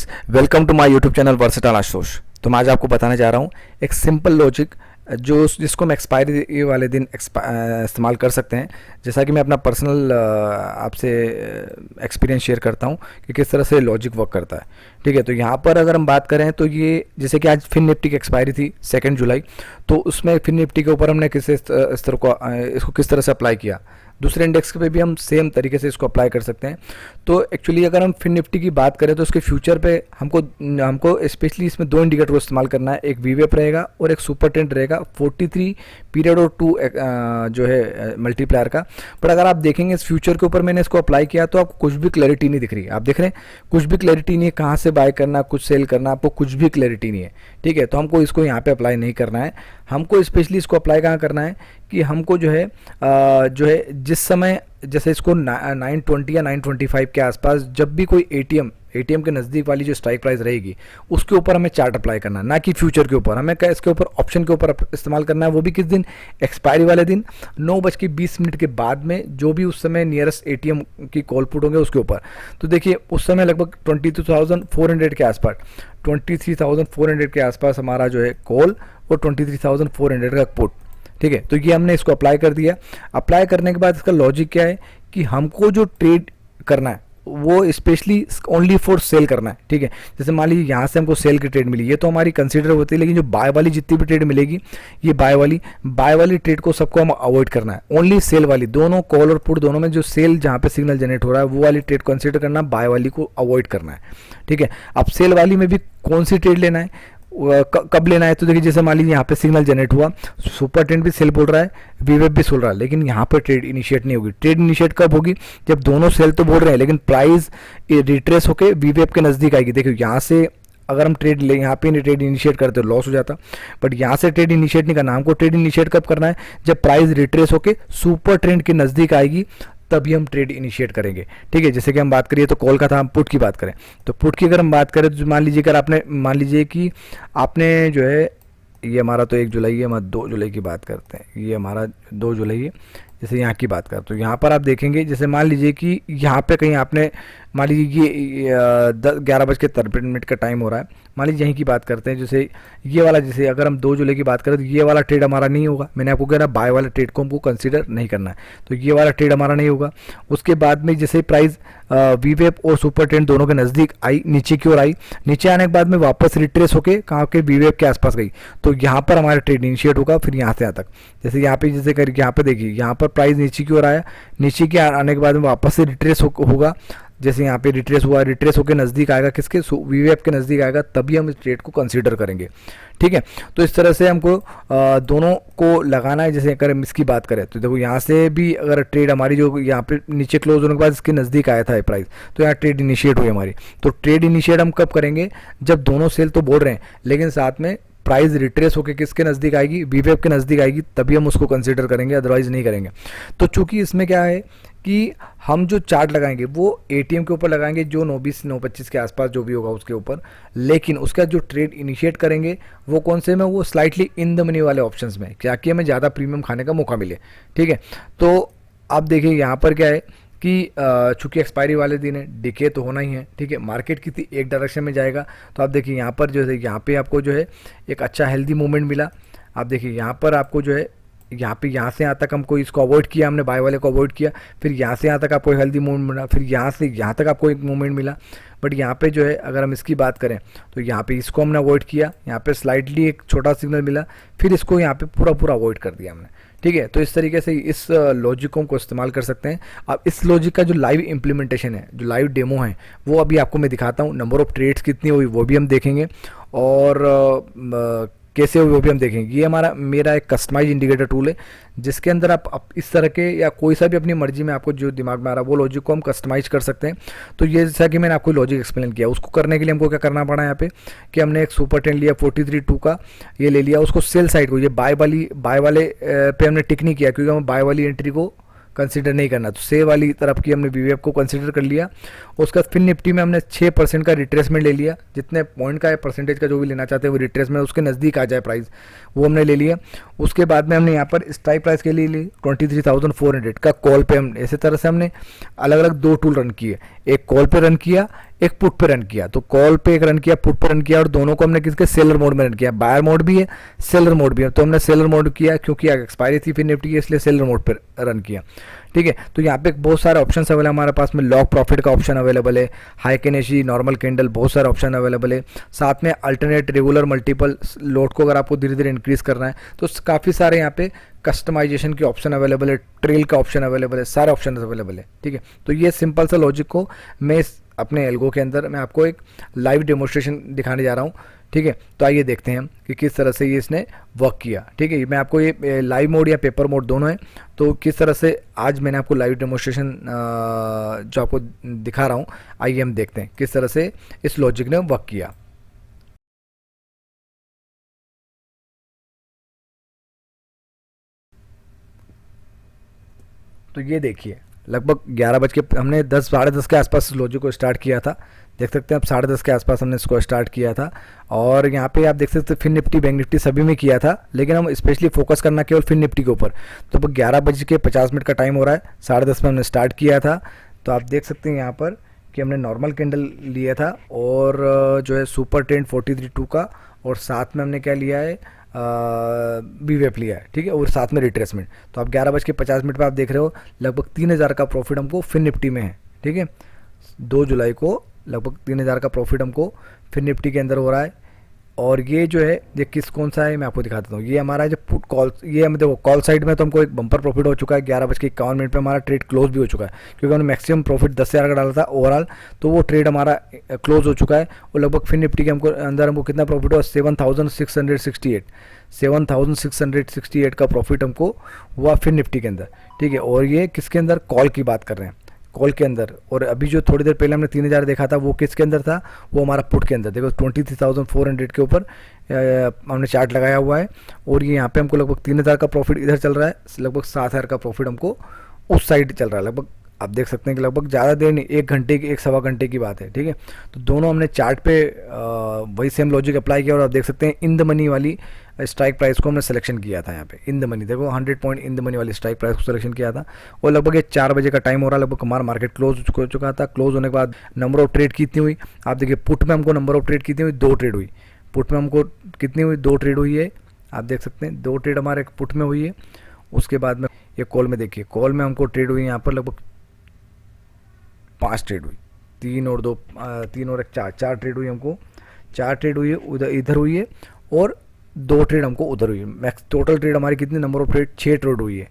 Friends, welcome to my YouTube channel versatile Ashutosh. तो मैं आज आपको बताने जा रहा हूँ एक सिंपल लॉजिक जिसको हम एक्सपायरी वाले दिन इस्तेमाल कर सकते हैं। जैसा कि मैं अपना पर्सनल आपसे एक्सपीरियंस शेयर करता हूँ कि किस तरह से लॉजिक वर्क करता है। ठीक है, तो यहाँ पर अगर हम बात करें तो ये जैसे कि आज फिन निफ्टी की एक्सपायरी थी 2 जुलाई, तो उसमें फिन निफ्टी के ऊपर हमने इसको किस तरह से अप्लाई किया, दूसरे इंडेक्स पे भी हम सेम तरीके से इसको अप्लाई कर सकते हैं। तो एक्चुअली अगर हम फिन निफ्टी की बात करें तो उसके फ्यूचर पे हमको स्पेशली इसमें 2 इंडिकेटर को इस्तेमाल करना है। एक वीवेप रहेगा और एक सुपर ट्रेंड रहेगा 43 पीरियड और 2 जो है मल्टीप्लायर का। बट अगर आप देखेंगे इस फ्यूचर के ऊपर मैंने इसको अप्लाई किया तो आपको कुछ भी क्लैरिटी नहीं दिख रही है। आप देख रहे हैं कुछ भी क्लैरिटी नहीं है, कहाँ से बाय करना, कुछ सेल करना, आपको कुछ भी क्लैरिटी नहीं है। ठीक है, तो हमको इसको यहाँ पे अप्लाई नहीं करना है। हमको स्पेशली इसको अप्लाई कहाँ करना है कि हमको जो है जिस समय जैसे इसको 920 या 925 के आसपास जब भी कोई एटीएम के नज़दीक वाली जो स्ट्राइक प्राइस रहेगी उसके ऊपर हमें चार्ट अप्लाई करना है, ना कि फ्यूचर के ऊपर। हमें क्या इसके ऊपर ऑप्शन के ऊपर इस्तेमाल करना है, वो भी किस दिन, एक्सपायरी वाले दिन 9:20 के बाद में, जो भी उस समय नियरेस्ट एटीएम की कॉल पुट होंगे उसके ऊपर। तो देखिए उस समय लगभग 22,400 के आसपास, 23,400 के आसपास हमारा जो है कॉल और 23,400 का पुट। ठीक है, तो ये हमने इसको अप्लाई कर दिया। अप्लाई करने के बाद इसका लॉजिक क्या है कि हमको जो ट्रेड करना है वो स्पेशली ओनली फॉर सेल करना है। ठीक है, जैसे मान लीजिए यहाँ से हमको सेल की ट्रेड मिली, ये तो हमारी कंसीडर होती है, लेकिन जो बाय वाली जितनी भी ट्रेड मिलेगी ये बाय वाली ट्रेड को सबको हम अवॉइड करना है। ओनली सेल वाली, दोनों कॉल और पुट दोनों में जो सेल जहाँ पे सिग्नल जनरेट हो रहा है वो वाली ट्रेड कंसीडर करना, बाय वाली को अवॉइड करना है। ठीक है, अब सेल वाली में भी कौन सी ट्रेड लेना है, कब लेना है, तो देखिए जैसे मान लीजिए यहाँ पे सिग्नल जनरेट हुआ, सुपर ट्रेंड भी सेल बोल रहा है, वीवेप भी सोल रहा है, लेकिन यहाँ पर ट्रेड इनिशिएट नहीं होगी। ट्रेड इनिशिएट कब होगी, जब दोनों सेल तो बोल रहे हैं लेकिन प्राइस रिट्रेस होकर वीवेप के नज़दीक आएगी। देखिए यहाँ से अगर हम ट्रेड ले, यहाँ पे ट्रेड इनिशिएट करते हो लॉस हो जाता, बट यहाँ से ट्रेड इनिशिएट नहीं करना। हमको ट्रेड इनिशिएट कब करना है, जब प्राइस रिट्रेस होकर सुपर ट्रेंड के नज़दीक आएगी तभी हम ट्रेड इनिशिएट करेंगे। ठीक है, जैसे कि हम बात करिए तो कॉल का था, हम पुट की बात करें तो पुट की अगर हम बात करें तो मान लीजिए कि आपने जो है, ये हमारा तो 1 जुलाई है, हम 2 जुलाई की बात करते हैं, ये हमारा 2 जुलाई है। जैसे यहाँ की बात करें तो यहाँ पर आप देखेंगे, जैसे मान लीजिए कि यहाँ पे कहीं आपने मान लीजिए ये 11:53 का टाइम हो रहा है, मान लीजिए यहीं की बात करते हैं। जैसे ये वाला, जैसे अगर हम 2 जुलाई की बात करें तो ये वाला ट्रेड हमारा नहीं होगा। मैंने आपको कह रहा बाय वाले ट्रेड को हमको कंसीडर नहीं करना है, तो ये वाला ट्रेड हमारा नहीं होगा। उसके बाद में जैसे प्राइस वीवेप और सुपर ट्रेंड दोनों के नज़दीक आई, नीचे की ओर आई, नीचे आने के बाद में वापस रिट्रेस होके कहाँ के वीवेप के आसपास गई, तो यहाँ पर हमारा ट्रेड इनिशिएट होगा। फिर यहाँ से यहाँ तक, जैसे यहाँ पे जैसे कर यहाँ पे देखिए यहाँ पर प्राइस नीचे की ओर आया, नीचे के आने के बाद में वापस से रिट्रेस होगा। जैसे यहाँ पे रिट्रेस हुआ, रिट्रेस होकर नज़दीक आएगा, किसके, वीवेप के नज़दीक आएगा, तभी हम इस ट्रेड को कंसीडर करेंगे। ठीक है, तो इस तरह से हमको दोनों को लगाना है। जैसे अगर हम इसकी बात करें तो देखो यहाँ से भी अगर ट्रेड हमारी जो यहाँ पे नीचे क्लोज होने के बाद इसके नज़दीक आया था प्राइस, तो यहाँ ट्रेड इनिशिएट हुई हमारी। तो ट्रेड इनिशिएट हम कब करेंगे, जब दोनों सेल तो बोल रहे हैं लेकिन साथ में प्राइस रिट्रेस होकर किसके नज़दीक आएगी, वीवेप के नज़दीक आएगी, तभी हम उसको कंसीडर करेंगे, अदरवाइज नहीं करेंगे। तो चूंकि इसमें क्या है कि हम जो चार्ट लगाएंगे वो एटीएम के ऊपर लगाएंगे, जो 9:20 9:25 के आसपास जो भी होगा उसके ऊपर, लेकिन उसका जो ट्रेड इनिशिएट करेंगे वो कौन से में, वो स्लाइटली इन द मनी वाले ऑप्शंस में, क्या कि हमें ज़्यादा प्रीमियम खाने का मौका मिले। ठीक है, तो आप देखिए यहाँ पर क्या है कि चूंकि एक्सपायरी वाले दिन है, डिके तो होना ही है। ठीक है, मार्केट किसी एक डायरेक्शन में जाएगा, तो आप देखिए यहाँ पर जो है, यहाँ पे आपको जो है एक अच्छा हेल्दी मूवमेंट मिला। आप देखिए यहाँ पर आपको जो है यहाँ से यहाँ तक हमको इसको अवॉइड किया, हमने बाय वाले को अवॉइड किया, फिर यहाँ से यहाँ तक आपको हेल्दी मूवमेंट मिला, फिर यहाँ से यहाँ तक आपको एक मूवमेंट मिला। बट यहाँ पे जो है अगर हम इसकी बात करें तो यहाँ पे इसको हमने अवॉइड किया, यहाँ पे स्लाइटली एक छोटा सिग्नल मिला, फिर इसको यहाँ पे पूरा अवॉइड कर दिया हमने। ठीक है, तो इस तरीके से इस लॉजिकों को इस्तेमाल कर सकते हैं। अब इस लॉजिक का जो लाइव इम्प्लीमेंटेशन है, जो लाइव डेमो है, वो अभी आपको मैं दिखाता हूँ। नंबर ऑफ ट्रेड्स कितनी हुई वो भी हम देखेंगे और कैसे हुई वो भी हम देखेंगे। ये मेरा एक कस्टमाइज इंडिकेटर टूल है जिसके अंदर आप इस तरह के या कोई सा भी अपनी मर्जी में आपको जो दिमाग में आ रहा है वो लॉजिक को हम कस्टमाइज कर सकते हैं। तो ये जैसा कि मैंने आपको लॉजिक एक्सप्लेन किया, उसको करने के लिए हमको क्या करना पड़ा यहाँ पे कि हमने एक सुपर ट्रेंड लिया 43.2 का, ये ले लिया, उसको सेल साइड को, ये बाय वाले पे हमने टिक नहीं किया क्योंकि हम बाय वाली एंट्री को कंसीडर नहीं करना, तो सेल वाली तरफ की हमने वीवेप को कंसीडर कर लिया। उसका फिन निफ्टी में हमने 6% का रिट्रेसमेंट ले लिया, जितने पॉइंट का है परसेंटेज का जो भी लेना चाहते हैं वो रिट्रेसमेंट उसके नज़दीक आ जाए प्राइस, वो हमने ले लिया। उसके बाद में हमने यहाँ पर स्ट्राइक प्राइस के लिए ली 23,400 का कॉल पे। हम इसी तरह से हमने अलग अलग 2 टूल रन किए, एक कॉल पे रन किया, एक पुट पे रन किया, तो कॉल पे एक रन किया, पुट पे रन किया, और दोनों को हमने किसके सेलर मोड में रन किया। बायर मोड भी है, सेलर मोड भी है, तो हमने सेलर मोड किया क्योंकि एक्सपायरी थी फिर निफ्टी की, इसलिए सेलर मोड पर रन किया। ठीक है, तो यहाँ पे बहुत सारे ऑप्शन अवेलेबल है हमारे पास में। लॉक प्रॉफिट का ऑप्शन अवेलेबल है, हाई कैनेशी, नॉर्मल कैंडल, बहुत सारे ऑप्शन अवेलेबल है। साथ में अल्टरनेट, रेगुलर, मल्टीपल लोड को अगर आपको धीरे धीरे इंक्रीज करना है तो काफ़ी सारे यहाँ पे कस्टमाइजेशन के ऑप्शन अवेलेबल है, ट्रेल का ऑप्शन अवेलेबल है, सारे ऑप्शन अवेलेबल है। ठीक है, तो ये सिंपल सा लॉजिक को मैं अपने एल्गो के अंदर मैं आपको एक लाइव डेमोस्ट्रेशन दिखाने जा रहा हूँ। ठीक है, तो आइए देखते हैं हम कि किस तरह से ये इसने वर्क किया। ठीक है, मैं आपको ये लाइव मोड या पेपर मोड दोनों है, तो किस तरह से आज मैंने आपको लाइव डेमोस्ट्रेशन जो आपको दिखा रहा हूँ, आइए हम देखते हैं किस तरह से इस लॉजिक ने वर्क किया। तो ये देखिए, लगभग 11 बज के हमने 10 साढ़े 10 के आसपास इस लॉजिक को स्टार्ट किया था। देख सकते हैं आप, 10:30 के आसपास हमने इसको स्टार्ट किया था, और यहाँ पे आप देख सकते हैं फिन निफ्टी, बैंक निफ्टी सभी में किया था, लेकिन हम स्पेशली फोकस करना केवल फिन निफ्टी के ऊपर। तो अब 11:50 का टाइम हो रहा है, 10:30 में हमने स्टार्ट किया था। तो आप देख सकते हैं यहाँ पर कि हमने नॉर्मल कैंडल लिया था, और जो है सुपर ट्रेंड 43.2 का, और साथ में हमने क्या लिया है, बी वेप लिया है। ठीक है, और साथ में रिट्रेसमेंट। तो आप 11:50 पर आप देख रहे हो लगभग 3,000 का प्रॉफिट हमको फिन निफ्टी में है। ठीक है, 2 जुलाई को लगभग 3,000 का प्रॉफिट हमको फिन निफ्टी के अंदर हो रहा है। और ये जो है, ये कौन सा है मैं आपको दिखा देता हूँ। ये हमारा जो पुट कॉल, ये हम देखो कॉल साइड में तो हमको एक बम्पर प्रॉफिट हो चुका है। 11:51 पे हमारा ट्रेड क्लोज भी हो चुका है, क्योंकि हमने मैक्सिमम प्रॉफिट 10,000 का डाला था ओवरऑल, तो वो ट्रेड हमारा क्लोज हो चुका है। और लगभग फिन निफ्टी के हमको कितना प्रॉफिट हुआ, 7,668 का प्रॉफिट हमको हुआ फिन निफ्टी के अंदर। ठीक है, और ये किसके अंदर, कॉल की बात कर रहे हैं, कॉल के अंदर। और अभी जो थोड़ी देर पहले हमने 3,000 देखा था, वो किसके अंदर था, वो हमारा पुट के अंदर। देखो 23,400 के ऊपर हमने चार्ट लगाया हुआ है, और ये यहाँ पे हमको लगभग 3,000 का प्रॉफिट इधर चल रहा है, लगभग 7,000 का प्रॉफिट हमको उस साइड चल रहा है। लगभग आप देख सकते हैं कि लगभग ज़्यादा देर नहीं, 1 घंटे की, 1 सवा घंटे की बात है। ठीक है, तो दोनों हमने चार्ट पे वही सेम लॉजिक अप्लाई किया, और आप देख सकते हैं इन द मनी वाली स्ट्राइक प्राइस को हमने सिलेक्शन किया था। यहाँ पे इन द मनी देखो 100 पॉइंट इन द मनी वाली स्ट्राइक प्राइस को सिलेक्शन किया था। और लगभग ये 4 बजे का टाइम हो रहा है, लगभग हमारा मार्केट क्लोज हो चुका था। क्लोज होने के बाद नंबर ऑफ ट्रेड कितनी हुई, आप देखिए पुट में हमको नंबर ऑफ ट्रेड कितनी हुई, 2 ट्रेड हुई। पुट में हमको कितनी हुई, 2 ट्रेड हुई है। आप देख सकते हैं 2 ट्रेड हमारे पुट में हुई है। उसके बाद में ये कॉल में देखिए, कॉल में हमको ट्रेड हुई यहाँ पर लगभग 5 ट्रेड हुई, 3 और 2, 3 और 1, 4 ट्रेड हुई हमको। 4 ट्रेड हुई है उधर, इधर हुई है, और 2 ट्रेड हमको उधर हुई है। मैक्स टोटल ट्रेड हमारी कितनी, नंबर ऑफ ट्रेड 6 ट्रेड हुई है।